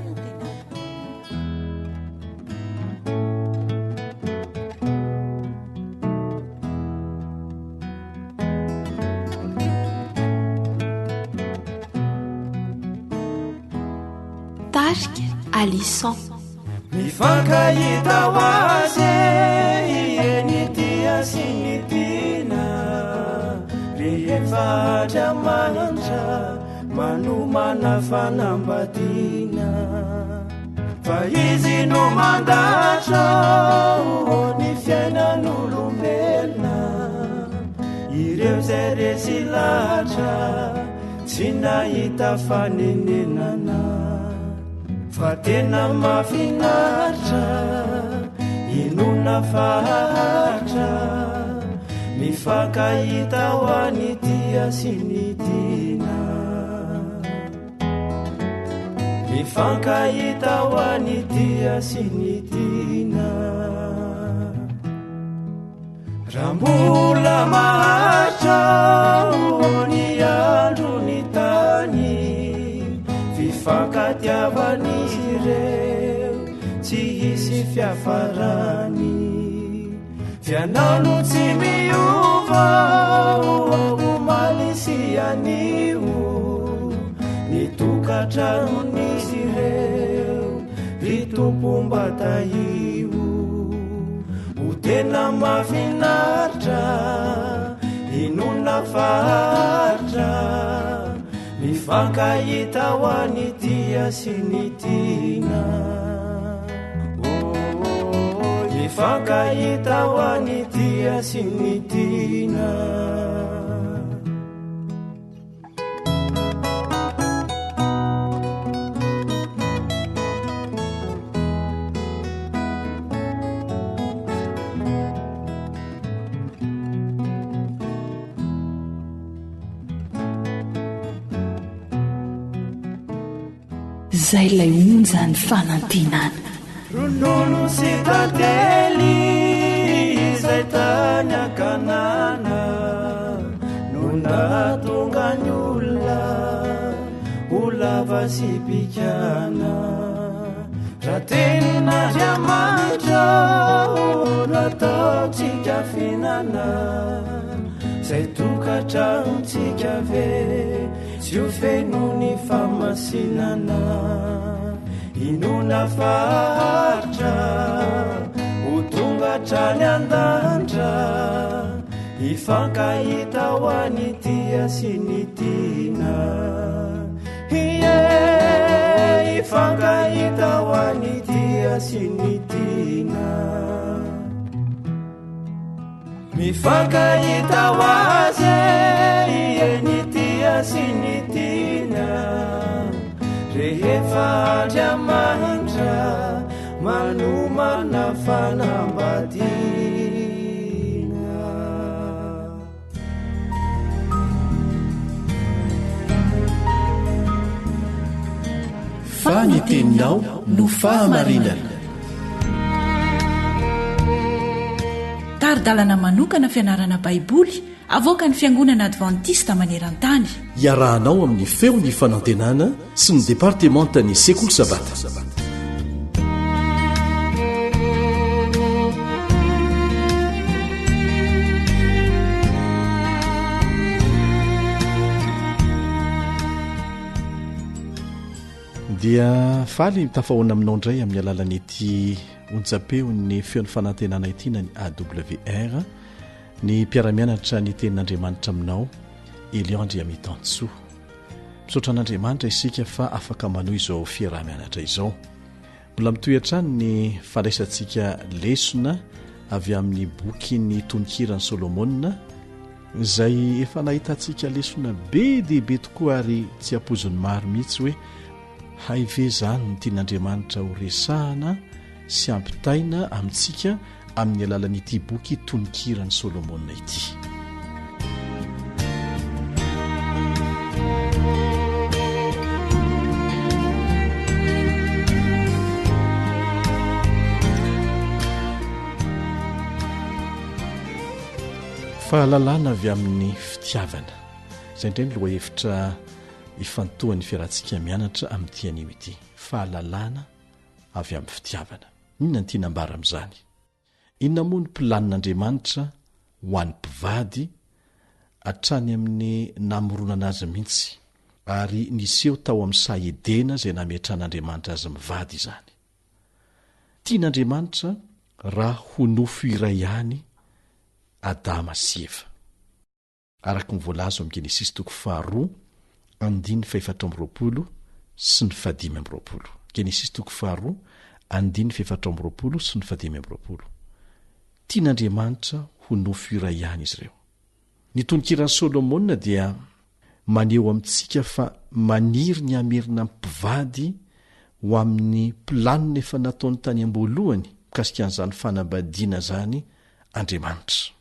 tarika Alisson. Mifankahita ho azy eny dia sy ny tiana rehefa Andriamanitra manomana fanambadiana fa izy no mandatra ny fiainan'olombelona ireo zay resy lahatra tsy nahita fanenenana fa tena mafinaritra inona faharitra mifankahita ho any dia sy ny tiana mifankahita ho any dia sy ny tiana raha mbola maharitra ny andro ny tany fifankatiavan'izy ireo tsy hisy fiafarany fianao no tsy miova omaly sy anio ny tokantranon'izy ireo ry tompombataio ho tena mafinaritra inona faharitra mifankahita ho any dia sy ny tiana mifankahita ho any dia sy ny tiana zay lay onjany fanantenana ronono sy tantely izay tany ankanana no nahatonga ny olona ho lava sy pikana raha tenin'Andriamanitra no ataontsika fihinana zay tokantranontsika ve tsy ho feno ny famasinana inona faharitra ho tonga hatrany an-danitra ifankahita ho any dia sy ny tiana ifankahita ho any dia sy ny tiana mifankahita ho azy eny dia sy ny tiana rehefa Andriamanitra manomana fanambadiana faniteninao no fahamarinana taridalana manokana fianarana baiboly avoaka ny fiangonana advantista maneran-tany iarahanao amin'ny feony fanantenana sy ny departementany sekoly sabata dia faly mitafahoana aminao indray amin'ny alalan'ity onjapeo-ny feon'ny fanantenana ity na ny AWR ny mpiaramianatra ny tenin'Andriamanitra aminao Eliandre Amitansoa misaotra an'Andriamanitra isika fa afaka manohy izao fiaramianatra izao mbola mitoy-hatrany ny fandraisantsika lesona avy amin'ny boky ny tononkirany Solomona izay efa nahitantsika lesona be dehibe tokoa ary tsy ampozony maro mihitsy hoe haive zany ny tian'Andriamanitra ho resahana sy ampitaina amintsika amin'ny alalan'ity boky tononkirany Solomona ity fahalalana avy amin'ny fitiavana izay indray ny loha hevitra ifantohan'ny fiarantsika mianatra amin'ity anio ity fahalalana avy amin'ny fitiavana inona ny tiana ambara amin'izany inona moa ny mpilanin'Andriamanitra ho an'ny mpivady hatrany amin'ny namoronana azy mihitsy ary niseho tao amin'ny sahedena izay nametran'andriamanitra azy mivady izany. Tian'andriamanitra raha ho nofo iray ihany Adama sy Eva. Araka ny voalaza amin'ny Genesis 2:2 sy ny 5. Genesis 2:2 sy ny 5. Tian'andriamanitra ho nofo iray ihany izy ireo. Ny tonokiran'i Solomona dia maneho amintsika fa maniry ny amerina mpivady ho amin'ny planiny efa nataony tany am-boalohany mikasika an'izany fanambadiana zany Andriamanitra.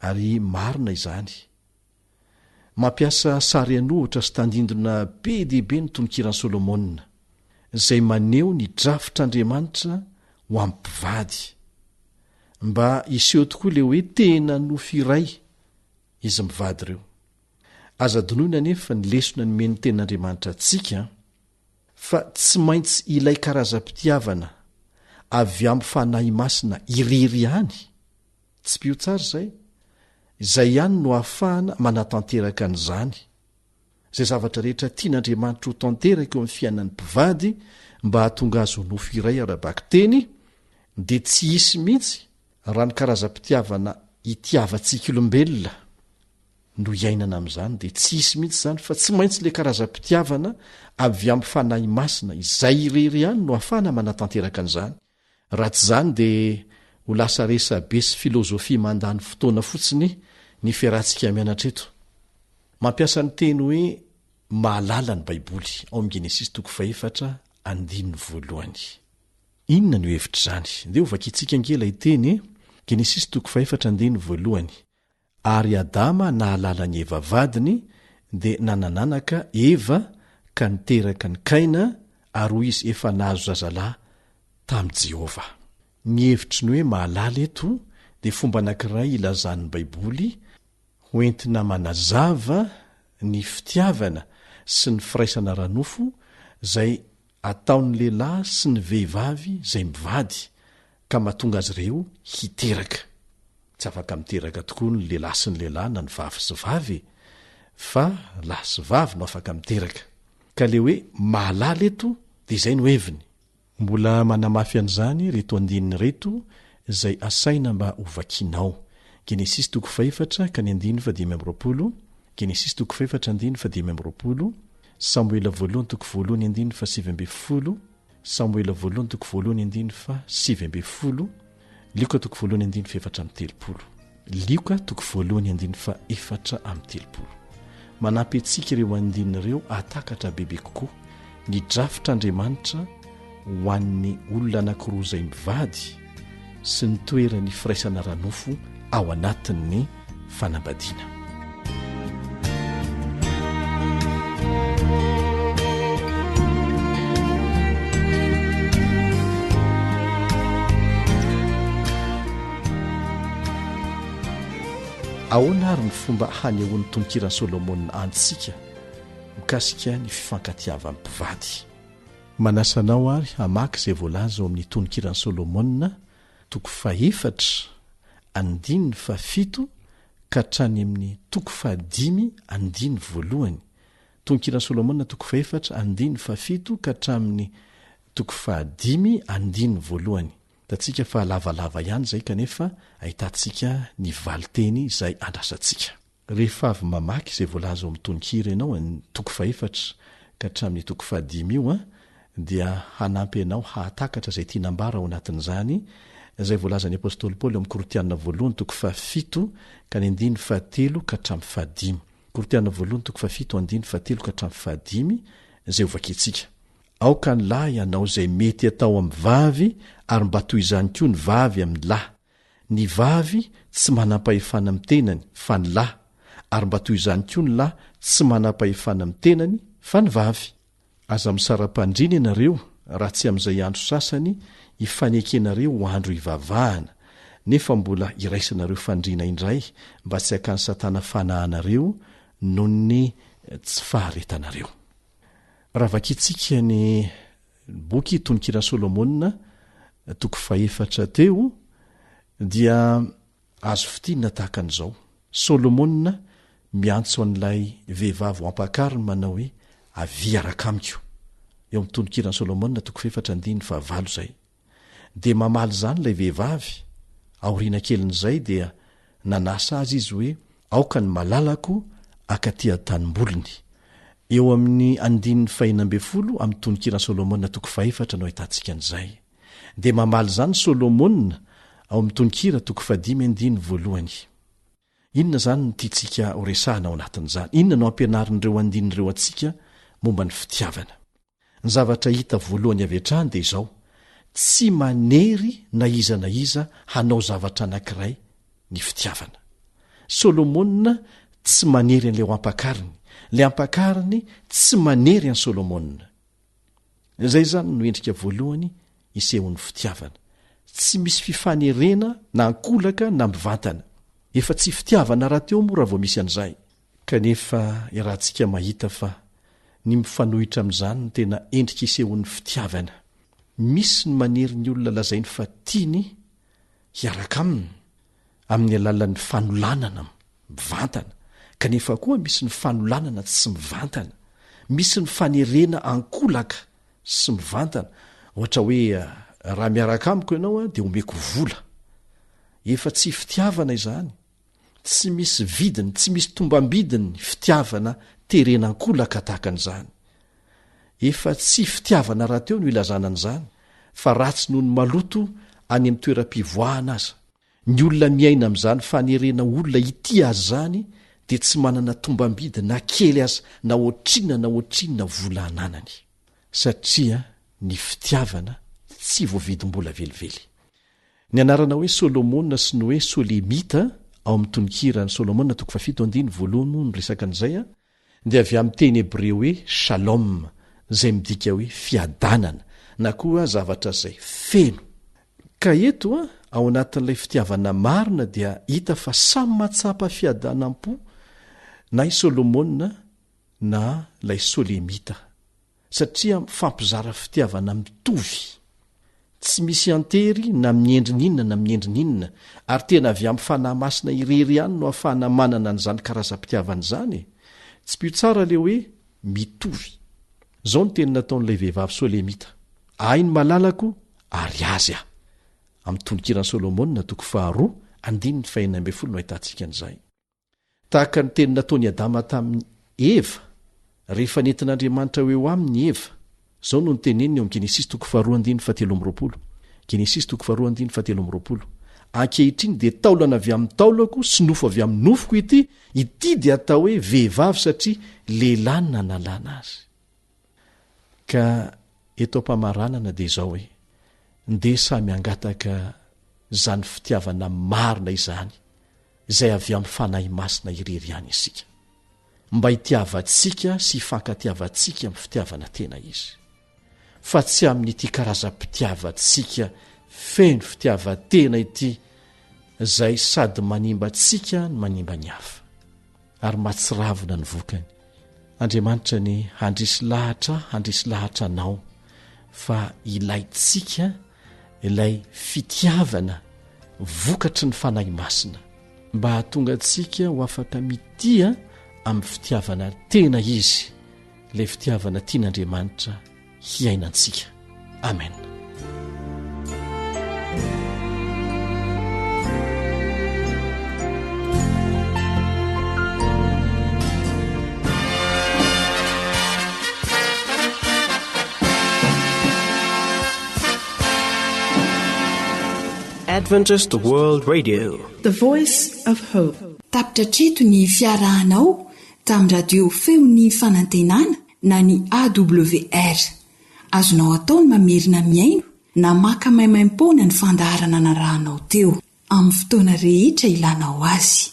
Ary marina izany. Mampiasa sary anohitra sy tandindona be dehibe ny tonokiran'i Solomona izay maneho ny drafitr'Andriamanitra ho amin'ny mpivady mba iseho tokoa le hoe tena nofo iray izy mivady ireo. Aza donoina nefa ny lesona nomeny ten'Andriamanitra antsika fa tsy maintsy ilay karazam-pitiavana avy amin'ny fanahy masina iriry ihany. Tsy pio tsara izay ihany no ahafahana manatanteraka an'izany. Izay zavatra rehetra tian'Andriamanitra ho tanteraka eo amin'ny fiainan'ny mpivady mba hahatonga azy ho nofo iray arabaky teny dia tsy hisy mihitsy raha ny karazam-pitiavana hitiavantsika olombelona no iainana amin'izany dia tsy hisy mihitsy izany fa tsy maintsy ilay karazam-pitiavana avy amin'ny fanahy masina izay irery ihany no ahafahana manatanteraka an'izany. Raha tsy izany dia ho lasa resabe sy filozofia mandany fotoana fotsiny ny fiarahantsika mianatra eto. Mampiasa ny teny hoe mahalala ny Baiboly ao amin'ny Genesis 4:1. Inona no hevitra izany? Dia ho vakiantsika ngela iteny Genesis 4:1. Ary Adama nahalala ny Eva vadiny dia nanananaka Eva ka niteraka ny Kaina ary hoy izy efa nahazo zazalahy tamin'i Jehova. Ny hevitry ny hoe mahalala eto dia fomba anankiray ilazan'ny Baiboly hoentina manazava ny fitiavana sy ny firaisana ranofo izay ataon'ny lehilahy sy ny vehivavy izay mivady ka mahatonga azy ireo hiteraka. Tsy afaka miteraka tokoa ny lehilahy sy ny lehilahy na ny vavy sy vavy fa lahy sy vavy no afaka miteraka. Ka le hoe mahalala eto dia izay no heviny. Mbola manamafy an'izany reto andininy reto izay asaina mba ho vakinao. Genesis 4:1-20, Genesis 4:1-20, Samuela 1:1-7, Samuela 1:1-7, Lioka 1:1-7, Lioka 1:1-7. Manampy antsika ireo andinina ireo atakatra bebe kokoa ny drafitr'Andriamanitra ho an'ny olona anankiroa izay mivady sy ny toerany firaisana ranofo ao anatin'ny fanambadiana. Ahoana ary ny fomba hanehoan'ny tonokiran'i Solomona antsika mikasika ny fifankatiavan'ny mpivady? Manasanao ary hamaky izay voalaza ao amin'ny tonokiran'i Solomona 4:7 ka hatrany amin'ny 5:1. Tonokiran'i Solomona 4:7 ka hatramin'ny 5:1. Tatsika fa lavalava ihany izay kanefa ahitantsika ny valiteny izay andrasantsika. Rehefa avy mamaky izay voalaza ao amin'ny tononkira ianao 4:7 ka hatramin'ny 5:1 dia hanampy ianao hahatakatra izay tianambara ao anatin'izany izay voalazan'ny apôstôly Paoly amin'ny Korinthiana 1:7 ka ny 7 ka hatramin'ny 5. Korinthiana 1:7 ka hatramin'ny 5 izay hovakintsika. Aoka ny lahy ianao izay mety atao amin'ny vavy ary mba toy izany koa ny vavy amin'ny lahy. Ny vavy tsy manam-pahefana amin'ny tenany fa ny lahy, ary mba toy izany koa ny lahy tsy manam-pahefana amin'ny tenany fa ny vavy. Aza misara-pandrina ianareo raha tsy amin'izay andro sasany hifanekenareo ho andro hivavahana, nefa mbola iraisanareo fandrina indray mba tsy hakany Satana fanahanareo noho ny tsy faharetanareo. Raha vakintsika ny boky tonokiran'i Solomona 4 teo dia azo fitinina tahaka an'izao. Solomona miantso an'ilay vehivavy ho ampakariny manao hoe avy araka amiko eo amin'ny tondrokirany solomona toko 7:5 zay dia mamaly zany ilay vehivavy aoriana kelin'izay dia nanasa azy izy hoe aoka ny malalako akatia tanimbolony eo amin'ny 5:12 amin'ny tondrokirany solomona toko 4 no ahitantsika an'izay dia mamaly zany solomona ao amin'ny tondrokira toko 5:1 inona zany ny tiantsika ho resahana ao anatin'izany inona no ampianarin'ireo andin'ireo antsika momba ny fitiavana ny zavatra hita voalohany avy hatrany dia izao tsy manery na iza na iza hanao zavatra anankiray ny fitiavana solomona tsy manery an'ilay ho ampakariny lay ampakariny tsy manery an'i solomona izay zany no endrika voalohany isehon'ny fitiavana tsy misy fifanerena na ankolaka na mivantana efa tsy fitiavana raha teo moa raha vao misy an'izay kanefa irahantsika mahita fa ny mifanohitra amin'izany no tena endrika isehon'ny fitiavana misy ny manery ny olona lazainy fa tiany hiaraka aminy amin'ny alalan'ny fanolanana mivantana kanefa koa misy ny fanolanana tsy mivantana misy ny fanerena ankolaka sy mivantana ohatra hoe raha miaraka amiko ianao a dia omeko vola efa tsy fitiavana izany tsy misy vidiny tsy misy tombambidiny fitiavana terena ankolaka tahaka an'izany efa tsy fitiavana raha teo no ilazana an'izany fa ratsy noho ny maloto any amin'ny toeram-pivoahana aza ny olona miaina amin'izany fanerena olona ity azy zany dia tsy manana tombambidy na kely aza na ohatrinona vola ananany satria ny fitiavana tsy voavidim-bola velively ny anarana hoe solomona sy ny hoe solemita ao amin'ny tondrokirany solomona toko 7:1 no resaka an'izay a dia avy amin'ny teny hebreo hoe shalom izay midika hoe fiadanana na koa zavatra izay feno ka eto a ao anatin'ilay fitiavana marina dia hita fa samy matsapa fiadanam-po na i solomona na ilay solemita satria fampizara fitiavana mitovy tsy misy antery na miendrininna na miendrininna ary tena avy amin'ny fanahy masina irery ihany no ahafahana manana n'izany karazam-pitiavana izany tsy pio tsara le hoe mitovy izao ny teny nataon'ilay vehivavy solemita ahy ny malalako ary azy aho amin'ny tondrokirany solomona toko 2:5 no ahitantsika an'izay tahaka ny teny nataony adama tamin'ny eva rehefa nentin'andriamanitra ho eo amin'ny eva izao no nyteneniny eo amin'ny genesis toko 2:17 genesis toko 2:17 ankehitriny dia taolana avy amin'ny taolako sy nofo avy amin'ny nofoko ity dia atao hoe vehivavy satria lehilahy no nanalana azy ka eto am-pamaranana dia izao hoe ndeha samy angataka zany fitiavana marina izany izay avy amin'ny fanahy masina irery ihany isika mba hitiavantsika sy hifankatiavantsika amin'ny fitiavana tena izy fa tsy amin'ity karazam-pitiavantsika feno fitiavatena ity izay sady manimba antsika ny manimba ny hafa ary mahatsiravina ny vokany andriamanitra ny handrisy lahatra anao fa ilayntsika ilay fitiavana vokatry ny fanahy masina mba hahatonga antsika ho afaka mitia amin'ny fitiavana tena izy ilay fitiavana tian'andriamanitra hiainantsika amen. Adventist World Radio, the voice of hope. Tapitra treto ny fiarahanao tamin'ny radio feony fanantenana na ny AWR. Azonao ataony mamerina miaino na maka maimaimpona ny fandaharana anarahanao teo amin'ny fotoana rehetra ilanao azy.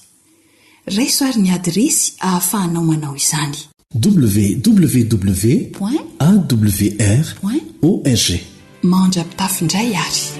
Raisoary ny adresy ahafahanao manao izany. www.awr.org. Mandrapitafindray ary.